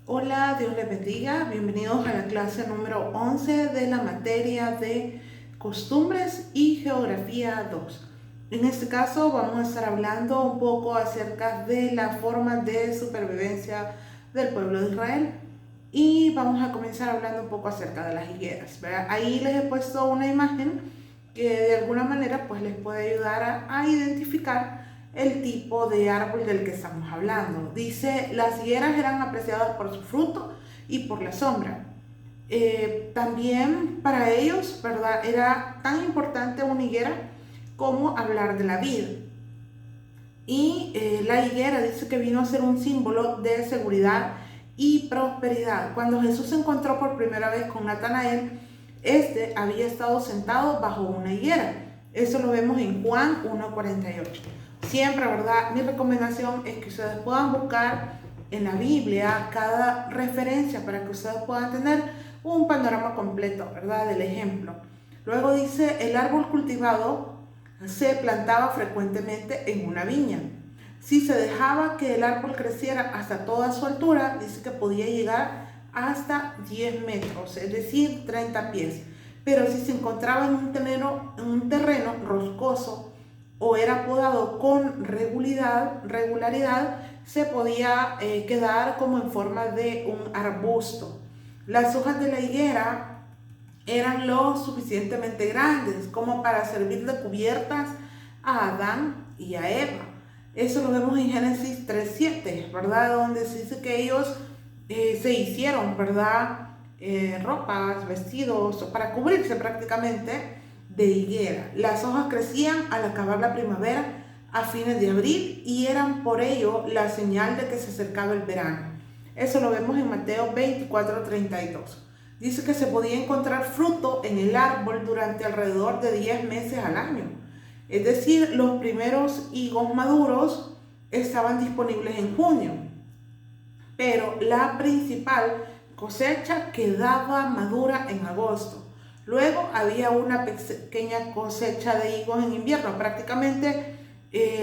Hola, Dios les bendiga. Bienvenidos a la clase número 11 de la materia de costumbres y geografía 2. En este caso vamos a estar hablando un poco acerca de la forma de supervivencia del pueblo de Israel y vamos a comenzar hablando un poco acerca de las higueras, ¿verdad? Ahí les he puesto una imagen que de alguna manera pues les puede ayudar a identificar el tipo de árbol del que estamos hablando. Dice, las higueras eran apreciadas por su fruto y por la sombra. También para ellos, ¿verdad? Era tan importante una higuera como hablar de la vida. Y la higuera dice que vino a ser un símbolo de seguridad y prosperidad. Cuando Jesús se encontró por primera vez con Natanael, este había estado sentado bajo una higuera. Eso lo vemos en Juan 1:48. Siempre, ¿verdad? Mi recomendación es que ustedes puedan buscar en la Biblia cada referencia para que ustedes puedan tener un panorama completo, ¿verdad? Del ejemplo. Luego dice, el árbol cultivado se plantaba frecuentemente en una viña. Si se dejaba que el árbol creciera hasta toda su altura, dice que podía llegar hasta 10 metros, es decir, 30 pies. Pero si se encontraba en un terreno roscoso o era podado con regularidad, se podía quedar como en forma de un arbusto. Las hojas de la higuera eran lo suficientemente grandes como para servir de cubiertas a Adán y a Eva. Eso lo vemos en Génesis 3:7, ¿verdad? Donde se dice que ellos se hicieron, ¿verdad? Ropas, vestidos, para cubrirse prácticamente de higuera. Las hojas crecían al acabar la primavera a fines de abril y eran por ello la señal de que se acercaba el verano. Eso lo vemos en Mateo 24:32. Dice que se podía encontrar fruto en el árbol durante alrededor de 10 meses al año. Es decir, los primeros higos maduros estaban disponibles en junio, pero la principal cosecha quedaba madura en agosto. Luego había una pequeña cosecha de higos en invierno. Prácticamente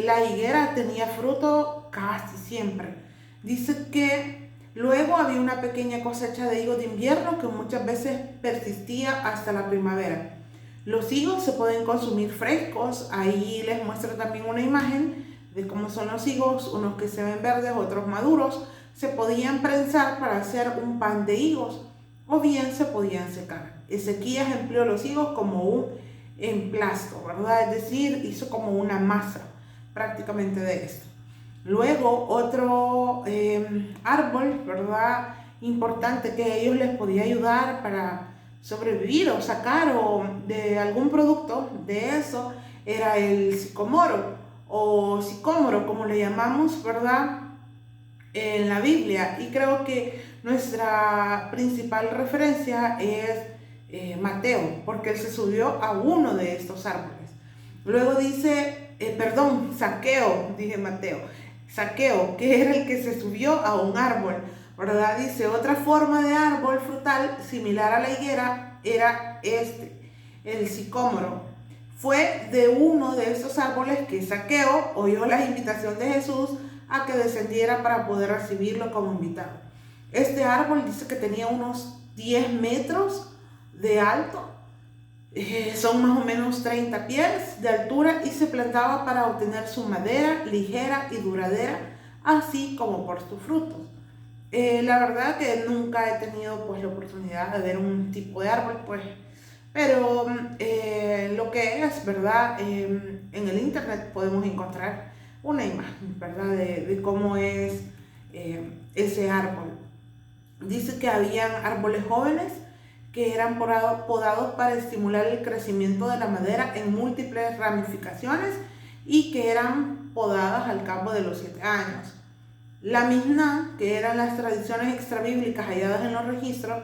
la higuera tenía fruto casi siempre. Dice que luego había una pequeña cosecha de higos de invierno que muchas veces persistía hasta la primavera. Los higos se pueden consumir frescos. Ahí les muestro también una imagen de cómo son los higos, unos que se ven verdes, otros maduros. Se podían prensar para hacer un pan de higos o bien se podían secar. Ezequías empleó los higos como un emplasto, ¿verdad? Es decir, hizo como una masa prácticamente de esto. Luego otro árbol, ¿verdad? Importante que a ellos les podía ayudar para sobrevivir o sacar o de algún producto de eso era el sicomoro o sicómoro, como le llamamos, ¿verdad? En la Biblia. Y creo que nuestra principal referencia es Mateo, porque él se subió a uno de estos árboles. Luego dice, Zaqueo, dije Mateo, Zaqueo, que era el que se subió a un árbol, ¿verdad? Dice, otra forma de árbol frutal similar a la higuera era el sicómoro. Fue de uno de estos árboles que Zaqueo oyó la invitación de Jesús a que descendiera para poder recibirlo como invitado. Este árbol dice que tenía unos 10 metros de alto, son más o menos 30 pies de altura y se plantaba para obtener su madera ligera y duradera, así como por sus frutos. La verdad que nunca he tenido pues la oportunidad de ver un tipo de árbol, pues, pero lo que es, ¿verdad? En el internet podemos encontrar una imagen, ¿verdad? De cómo es ese árbol. Dice que habían árboles jóvenes que eran podados para estimular el crecimiento de la madera en múltiples ramificaciones y que eran podadas al cabo de los 7 años. La misma, que eran las tradiciones extrabíblicas halladas en los registros,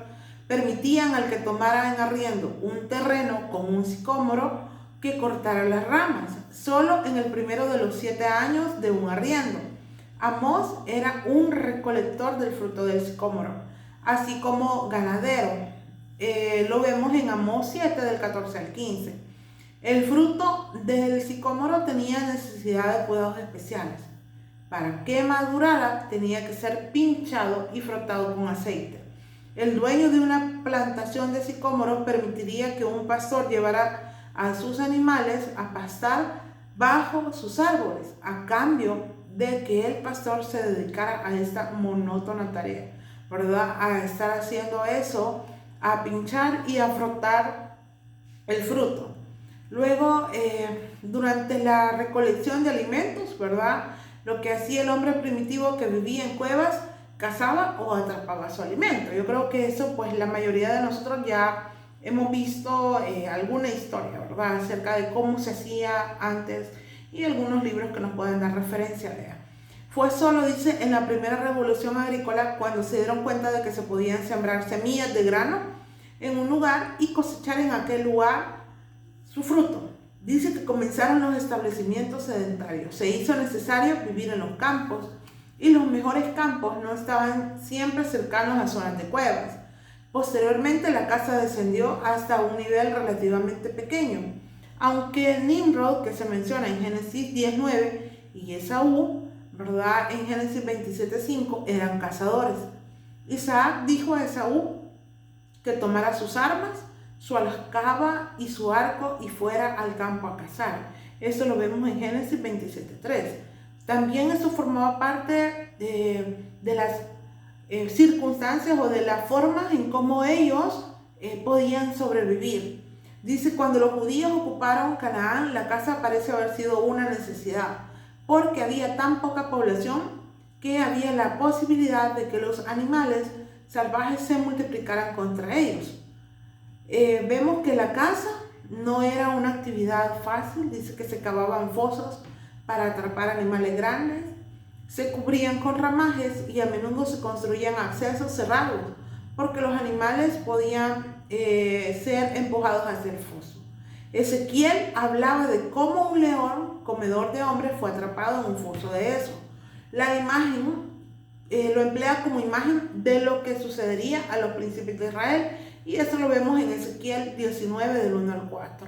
permitían al que tomara en arriendo un terreno con un sicómoro que cortara las ramas, solo en el primero de los 7 años de un arriendo. Amós era un recolector del fruto del sicómoro, así como ganadero. Lo vemos en Amós 7 del 14 al 15. El fruto del sicómoro tenía necesidad de cuidados especiales. Para que madurara tenía que ser pinchado y frotado con aceite. El dueño de una plantación de sicómoros permitiría que un pastor llevara a sus animales a pastar bajo sus árboles, a cambio de que el pastor se dedicara a esta monótona tarea, ¿verdad? A estar haciendo eso, a pinchar y a frotar el fruto. Luego, durante la recolección de alimentos, ¿verdad? Lo que hacía el hombre primitivo que vivía en cuevas, cazaba o atrapaba su alimento. Yo creo que eso, pues la mayoría de nosotros ya hemos visto alguna historia, ¿verdad? Acerca de cómo se hacía antes y algunos libros que nos pueden dar referencia de. Fue solo, dice, en la primera revolución agrícola cuando se dieron cuenta de que se podían sembrar semillas de grano en un lugar y cosechar en aquel lugar su fruto. Dice que comenzaron los establecimientos sedentarios. Se hizo necesario vivir en los campos y los mejores campos no estaban siempre cercanos a zonas de cuevas. Posteriormente la casa descendió hasta un nivel relativamente pequeño, aunque Nimrod, que se menciona en Génesis 10:9, y Esaú, ¿verdad?, en Génesis 27:5, eran cazadores. Isaac dijo a Esaú que tomara sus armas, su aljaba y su arco y fuera al campo a cazar. Eso lo vemos en Génesis 27:3. También eso formaba parte de las circunstancias o de las formas en cómo ellos podían sobrevivir. Dice, cuando los judíos ocuparon Canaán, la caza parece haber sido una necesidad, porque había tan poca población que había la posibilidad de que los animales salvajes se multiplicaran contra ellos. Vemos que la caza no era una actividad fácil. Dice que se cavaban fosos para atrapar animales grandes, se cubrían con ramajes y a menudo se construían accesos cerrados porque los animales podían ser empujados hacia el foso. Ezequiel hablaba de cómo un león comedor de hombres fue atrapado en un foso de eso. La imagen lo emplea como imagen de lo que sucedería a los príncipes de Israel, y eso lo vemos en Ezequiel 19 del 1 al 4.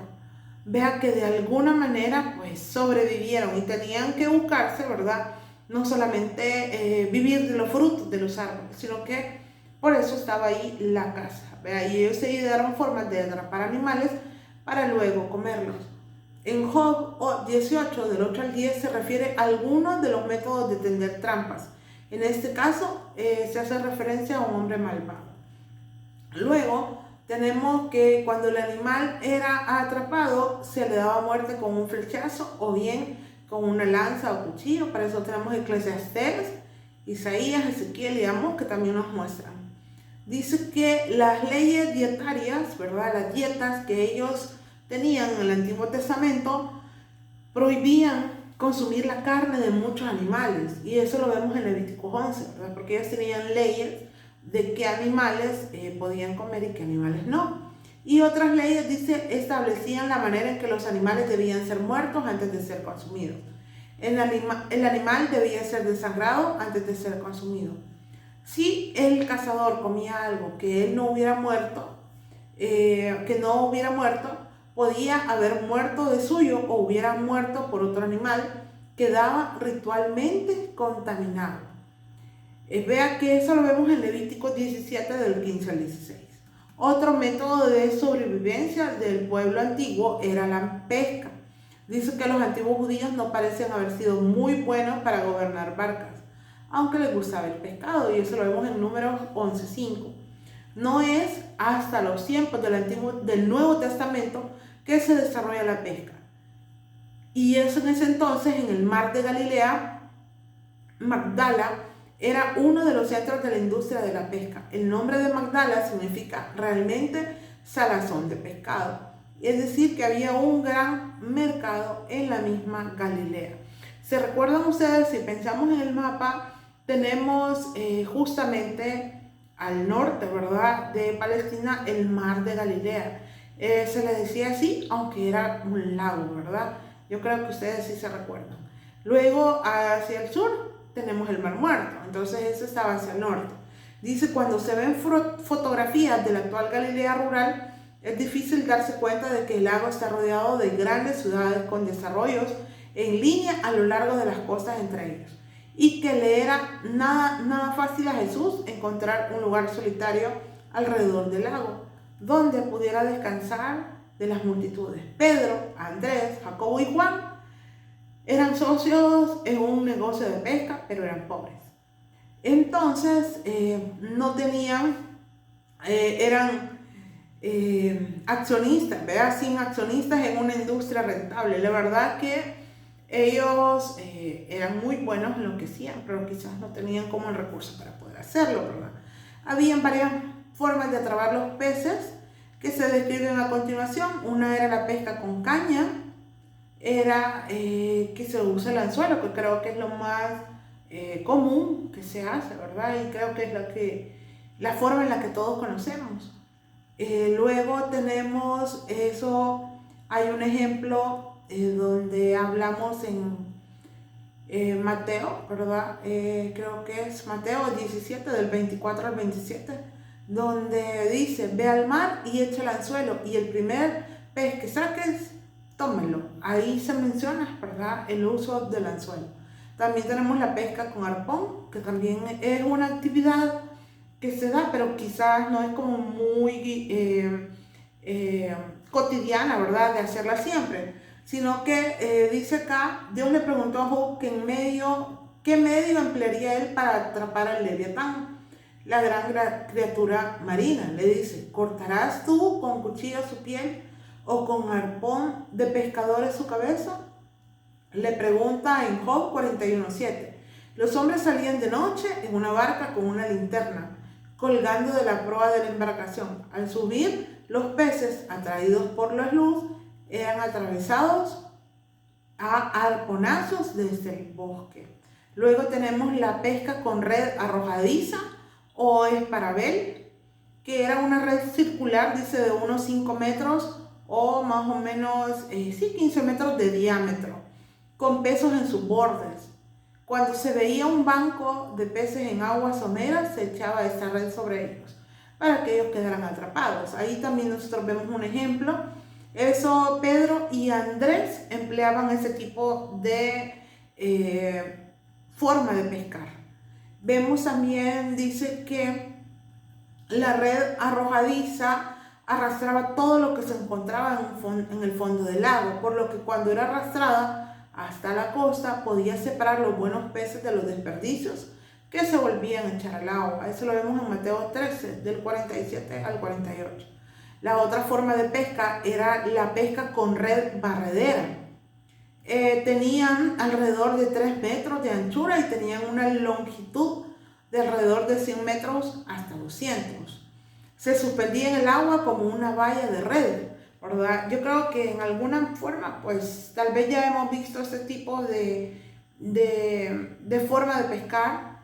Vea que de alguna manera pues sobrevivieron y tenían que buscarse, ¿verdad? No solamente vivir de los frutos de los árboles, sino que por eso estaba ahí la caza. Vea, y ellos se idearon formas de atrapar animales para luego comerlos. En Job 18 del 8 al 10 se refiere a algunos de los métodos de tender trampas. En este caso se hace referencia a un hombre malvado. Luego tenemos que cuando el animal era atrapado se le daba muerte con un flechazo o bien con una lanza o cuchillo. Para eso tenemos Eclesiastés, Isaías, Ezequiel y Amós, que también nos muestran. Dice que las leyes dietarias, ¿verdad?, las dietas que ellos tenían en el Antiguo Testamento prohibían consumir la carne de muchos animales, y eso lo vemos en Levítico 11, ¿verdad?, porque ellos tenían leyes de qué animales podían comer y qué animales no. Y otras leyes, dice, establecían la manera en que los animales debían ser muertos antes de ser consumidos. El animal debía ser desangrado antes de ser consumido. Si el cazador comía algo que él no hubiera muerto, podía haber muerto de suyo o hubiera muerto por otro animal, quedaba ritualmente contaminado. Vea que eso lo vemos en Levítico 17 del 15 al 16. Otro método de sobrevivencia del pueblo antiguo era la pesca. Dice que los antiguos judíos no parecen haber sido muy buenos para gobernar barcas, aunque les gustaba el pescado, y eso lo vemos en Números 11:5. No es hasta los tiempos del Nuevo Testamento que se desarrolla la pesca. Y eso en ese entonces, en el mar de Galilea, Magdala era uno de los centros de la industria de la pesca. El nombre de Magdala significa realmente salazón de pescado. Es decir, que había un gran mercado en la misma Galilea. ¿Se recuerdan ustedes? Si pensamos en el mapa, tenemos justamente al norte, ¿verdad?, de Palestina, el mar de Galilea. Se le decía así, aunque era un lago, ¿verdad? Yo creo que ustedes sí se recuerdan. Luego, hacia el sur, tenemos el Mar Muerto. Entonces, eso estaba hacia el norte. Dice, cuando se ven fotografías de la actual Galilea rural, es difícil darse cuenta de que el lago está rodeado de grandes ciudades con desarrollos en línea a lo largo de las costas entre ellos. y que le era nada fácil a Jesús encontrar un lugar solitario alrededor del lago, donde pudiera descansar de las multitudes. Pedro, Andrés, Jacobo y Juan eran socios en un negocio de pesca, pero eran pobres. Entonces, no tenían, eran accionistas, ¿verdad? Sin accionistas en una industria rentable. La verdad que ellos eran muy buenos en lo que hacían, pero quizás no tenían como el recurso para poder hacerlo, ¿verdad? Habían varias formas de atrapar los peces que se describen a continuación. Una era la pesca con caña, era que se usa el anzuelo, que creo que es lo más común que se hace, ¿verdad? Y creo que es la forma en la que todos conocemos. Luego tenemos eso, hay un ejemplo donde hablamos en Mateo, ¿verdad? Creo que es Mateo 17, del 24 al 27, donde dice, ve al mar y echa el anzuelo, y el primer pez que saques, tómelo. Ahí se menciona, ¿verdad?, el uso del anzuelo. También tenemos la pesca con arpón, que también es una actividad que se da, pero quizás no es como muy cotidiana, ¿verdad?, de hacerla siempre, sino que dice acá, Dios le preguntó a Job qué medio emplearía él para atrapar al leviatán, la gran criatura marina. Le dice, ¿cortarás tú con cuchillo su piel o con arpón de pescadores su cabeza? Le pregunta en Job 41:7. Los hombres salían de noche en una barca con una linterna, colgando de la proa de la embarcación. Al subir, los peces, atraídos por la luz, eran atravesados a arponazos desde el bosque. Luego tenemos la pesca con red arrojadiza o esparabel, que era una red circular, dice, de unos 5 metros o más o menos 15 metros de diámetro, con pesos en sus bordes. Cuando se veía un banco de peces en aguas someras, se echaba esta red sobre ellos para que ellos quedaran atrapados. Ahí también nosotros vemos un ejemplo. Eso, Pedro y Andrés empleaban ese tipo de forma de pescar. Vemos también, dice que la red arrojadiza arrastraba todo lo que se encontraba en el fondo del lago, por lo que cuando era arrastrada hasta la costa podía separar los buenos peces de los desperdicios que se volvían a echar al agua. Eso lo vemos en Mateo 13, del 47 al 48. La otra forma de pesca era la pesca con red barredera. Tenían alrededor de 3 metros de anchura y tenían una longitud de alrededor de 100 metros hasta 200. Se suspendía en el agua como una valla de red, ¿verdad? Yo creo que en alguna forma, pues tal vez ya hemos visto este tipo de forma de pescar,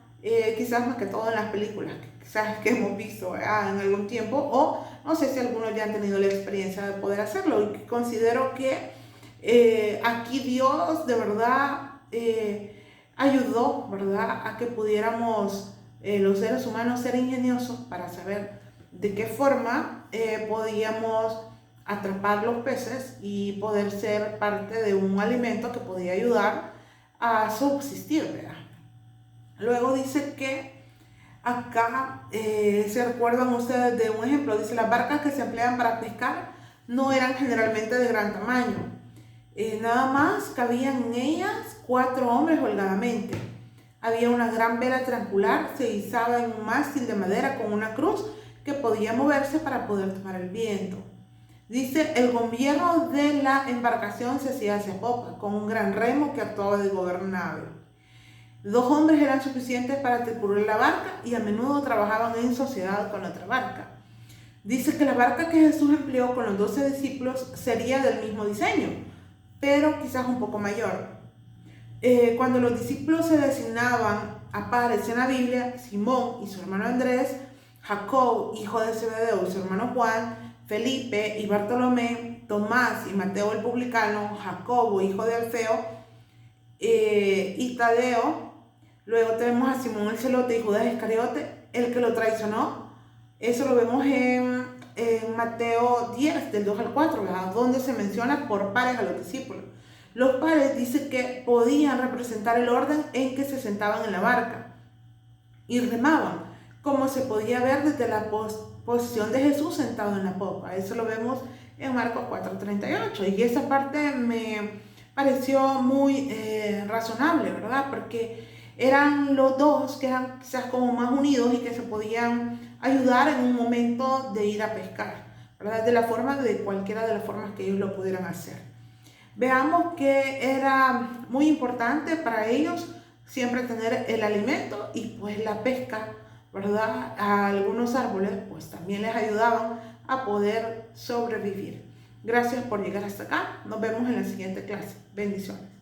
quizás más que todo en las películas, quizás que hemos visto en algún tiempo, o no sé si algunos ya han tenido la experiencia de poder hacerlo. Y considero que aquí Dios de verdad ayudó, ¿verdad?, a que pudiéramos los seres humanos ser ingeniosos para saber de qué forma podíamos atrapar los peces y poder ser parte de un alimento que podía ayudar a subsistir, ¿verdad? Luego dice que acá se recuerdan ustedes de un ejemplo. Dice, las barcas que se emplean para pescar no eran generalmente de gran tamaño. Nada más cabían en ellas 4 hombres holgadamente. Había una gran vela triangular, se izaba en un mástil de madera con una cruz que podía moverse para poder tomar el viento. Dice, el gobierno de la embarcación se hacía hacia popa, con un gran remo que actuaba de gobernable. 2 hombres eran suficientes para tripular la barca y a menudo trabajaban en sociedad con otra barca. Dice que la barca que Jesús empleó con los 12 discípulos sería del mismo diseño, pero quizás un poco mayor. Cuando los discípulos se designaban a pares en la Biblia, Simón y su hermano Andrés, Jacob, hijo de Zebedeo, y su hermano Juan, Felipe y Bartolomé, Tomás y Mateo el publicano, Jacobo, hijo de Alfeo, y Tadeo. Luego tenemos a Simón el celote y Judas Iscariote, el que lo traicionó. Eso lo vemos en Mateo 10, del 2 al 4, ¿verdad?, donde se menciona por pares a los discípulos. Los pares dice que podían representar el orden en que se sentaban en la barca y remaban, como se podía ver desde la posición de Jesús sentado en la popa. Eso lo vemos en Marcos 4:38, y esa parte me pareció muy razonable, ¿verdad? Porque eran los dos que eran quizás como más unidos y que se podían ayudar en un momento de ir a pescar, ¿verdad? De cualquiera de las formas que ellos lo pudieran hacer. Veamos que era muy importante para ellos siempre tener el alimento, y pues la pesca, ¿verdad? A algunos árboles pues también les ayudaban a poder sobrevivir. Gracias por llegar hasta acá. Nos vemos en la siguiente clase. Bendiciones.